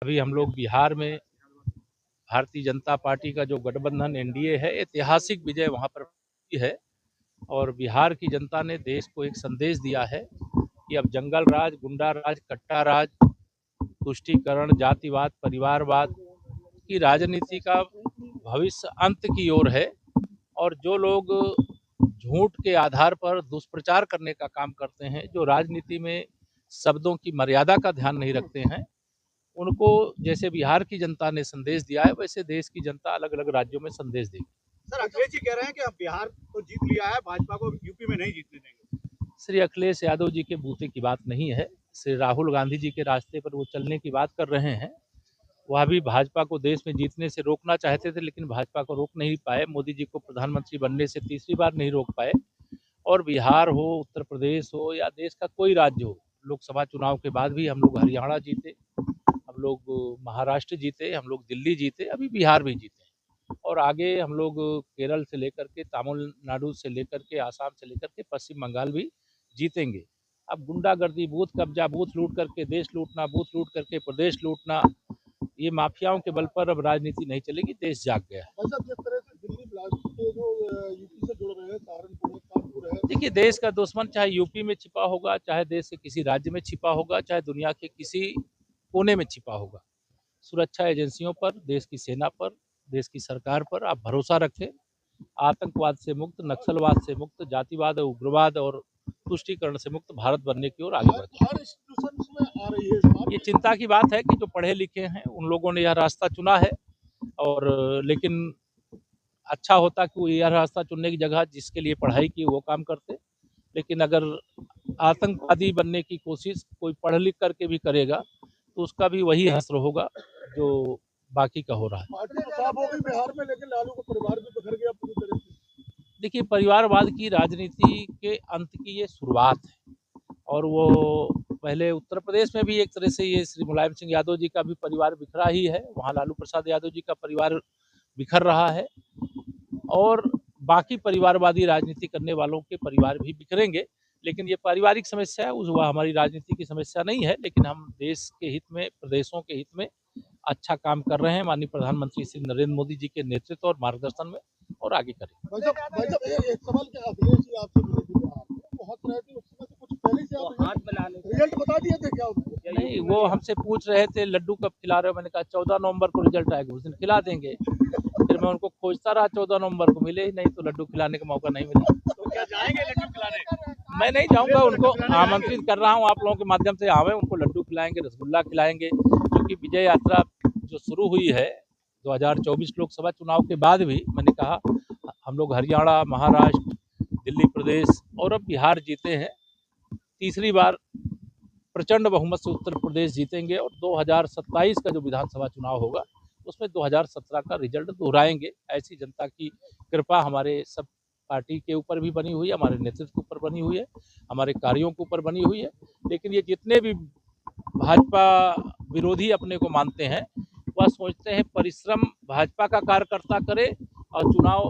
अभी हम लोग बिहार में भारतीय जनता पार्टी का जो गठबंधन एनडीए है, ऐतिहासिक विजय वहां पर हुई है और बिहार की जनता ने देश को एक संदेश दिया है कि अब जंगल राज, गुंडा राज, कट्टा राज, तुष्टीकरण, जातिवाद, परिवारवाद की राजनीति का भविष्य अंत की ओर है और जो लोग झूठ के आधार पर दुष्प्रचार करने का काम करते हैं, जो राजनीति में शब्दों की मर्यादा का ध्यान नहीं रखते हैं, उनको जैसे बिहार की जनता ने संदेश दिया है, वैसे देश की जनता अलग अलग राज्यों में संदेश देगी। सर, अखिलेश जी कह रहे हैं कि अब बिहार तो जीत लिया है, भाजपा को यूपी में नहीं जीतने देंगे। श्री अखिलेश यादव जी के बूते की बात नहीं है। श्री राहुल गांधी जी के रास्ते पर वो चलने की बात कर रहे हैं। वह भी भाजपा को देश में जीतने से रोकना चाहते थे, लेकिन भाजपा को रोक नहीं पाए। मोदी जी को प्रधानमंत्री बनने से तीसरी बार नहीं रोक पाए। और बिहार हो, उत्तर प्रदेश हो या देश का कोई राज्य हो, लोकसभा चुनाव के बाद भी हम लोग हरियाणा जीते, हम लोग महाराष्ट्र जीते, हम लोग दिल्ली जीते, अभी बिहार भी जीते और आगे हम लोग केरल से लेकर के, तमिलनाडु से लेकर के, आसाम से लेकर के पश्चिम बंगाल भी जीतेंगे। अब गुंडागर्दी, बूथ कब्जा, बूथ लूट करके देश लूटना, बूथ लूट करके प्रदेश लूटना, ये माफियाओं के बल पर अब राजनीति नहीं चलेगी। देश जाग गया। जिस तरह से दिल्ली ब्लास्ट के जो यूपी से जुड़ रहे हैं, सहारनपुर, कानपुर है। देखिए, देश का दुश्मन चाहे यूपी में छिपा होगा, चाहे देश के किसी राज्य में छिपा होगा, चाहे दुनिया के किसी कोने में छिपा होगा, सुरक्षा एजेंसियों पर, देश की सेना पर, देश की सरकार पर आप भरोसा रखें। आतंकवाद से मुक्त, नक्सलवाद से मुक्त, जातिवाद और उग्रवाद और तुष्टीकरण से मुक्त भारत बनने की ओर आगे बढ़ते हैं। ये चिंता की बात है कि जो पढ़े लिखे हैं उन लोगों ने यह रास्ता चुना है और लेकिन अच्छा होता कि वो यह रास्ता चुनने की जगह जिसके लिए पढ़ाई की वो काम करते। लेकिन अगर आतंकवादी बनने की कोशिश कोई पढ़ लिख करके भी करेगा तो उसका भी वही हश्र होगा जो बाकी का हो रहा है। बिहार में, लेकिन लालू का परिवार भी बिखर गया पूरी तरह से। देखिए, परिवारवाद की राजनीति के अंत की ये शुरुआत है और वो पहले उत्तर प्रदेश में भी एक तरह से ये श्री मुलायम सिंह यादव जी का भी परिवार बिखरा ही है, वहाँ लालू प्रसाद यादव जी का परिवार बिखर रहा है और बाकी परिवारवादी राजनीति करने वालों के परिवार भी बिखरेंगे। लेकिन ये पारिवारिक समस्या है, वह हमारी राजनीति की समस्या नहीं है। लेकिन हम देश के हित में, प्रदेशों के हित में अच्छा काम कर रहे हैं माननीय प्रधानमंत्री श्री नरेंद्र मोदी जी के नेतृत्व और मार्गदर्शन में, और आगे करेंगे। एक सवाल क्या अखिलेश जी आपसे मिले थे बिहार में, बहुत रहे थे, उस समय से कुछ पहले से आप हाथ मिला रिजल्ट बता दिए थे क्या उनको? नहीं, वो हमसे पूछ रहे थे लड्डू कब खिला रहे हो, मैंने कहा 14 नवंबर को रिजल्ट आएगा, उस दिन खिला देंगे। फिर मैं उनको खोजता रहा, 14 नवंबर को मिले ही नहीं, तो लड्डू खिलाने का मौका नहीं मिला। तो क्या जाएंगे लड्डू खिलाने? मैं नहीं जाऊंगा, उनको आमंत्रित कर रहा हूं आप लोगों के माध्यम से, आवे, उनको लड्डू खिलाएंगे, रसगुल्ला खिलाएंगे, क्योंकि विजय यात्रा जो शुरू हुई है 2024 लोकसभा चुनाव के बाद भी, मैंने कहा हम लोग हरियाणा, महाराष्ट्र, दिल्ली प्रदेश और अब बिहार जीते हैं। तीसरी बार प्रचंड बहुमत से उत्तर प्रदेश जीतेंगे और 2027 का जो विधानसभा चुनाव होगा उसमें 2017 का रिजल्ट दोहराएंगे। ऐसी जनता की कृपा हमारे सब पार्टी के ऊपर भी बनी हुई है, हमारे नेतृत्व के ऊपर बनी हुई है, हमारे कार्यों के ऊपर बनी हुई है। लेकिन ये जितने भी भाजपा विरोधी अपने को मानते हैं, वह सोचते हैं परिश्रम भाजपा का कार्यकर्ता करे और चुनाव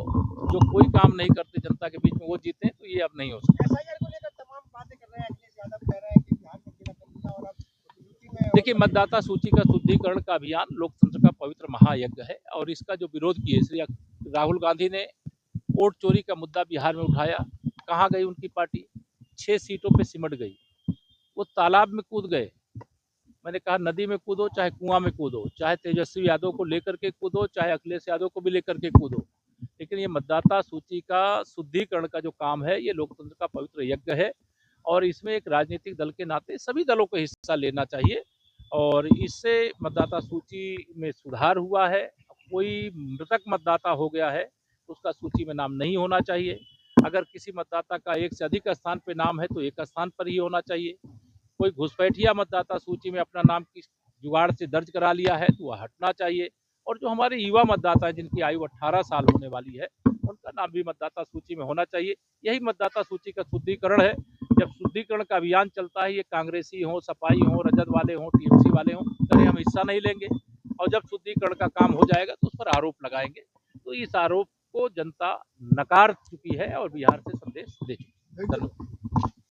जो कोई काम नहीं करते जनता के बीच में वो जीते, तो ये अब नहीं हो सकता। एसआईआर को लेकर तमाम बातें कर रहे हैं, अखिलेश यादव कह रहे हैं कि बिहार में गिना कर दिया और अब यूपी में। देखिए, मतदाता सूची का शुद्धिकरण का अभियान लोकतंत्र का पवित्र महायज्ञ है और इसका जो विरोध किए श्री राहुल गांधी ने, वोट चोरी का मुद्दा बिहार में उठाया, कहाँ गई उनकी पार्टी? 6 सीटों पे सिमट गई, वो तालाब में कूद गए। मैंने कहा नदी में कूदो, चाहे कुआं में कूदो, चाहे तेजस्वी यादव को लेकर के कूदो, चाहे अखिलेश यादव को भी लेकर के कूदो, लेकिन ये मतदाता सूची का शुद्धिकरण का जो काम है, ये लोकतंत्र का पवित्र यज्ञ है और इसमें एक राजनीतिक दल के नाते सभी दलों को हिस्सा लेना चाहिए और इससे मतदाता सूची में सुधार हुआ है। कोई मृतक मतदाता हो गया है तो उसका सूची में नाम नहीं होना चाहिए। अगर किसी मतदाता का एक से अधिक स्थान पे नाम है तो एक स्थान पर ही होना चाहिए। कोई घुसपैठिया मतदाता सूची में अपना नाम किस जुगाड़ से दर्ज करा लिया है तो वह हटना चाहिए। और जो हमारे युवा मतदाता हैं जिनकी आयु 18 साल होने वाली है, उनका नाम भी मतदाता सूची में होना चाहिए। यही मतदाता सूची का शुद्धिकरण है। जब शुद्धिकरण का अभियान चलता है, ये कांग्रेसी हो, सपाई हो, रजत वाले हो, टीएमसी वाले हो, कहीं हम हिस्सा नहीं लेंगे और जब शुद्धिकरण का काम हो जाएगा तो उस पर आरोप लगाएंगे। तो इस आरोप को जनता नकार चुकी है और बिहार से संदेश दे चुकी है। धन्यवाद।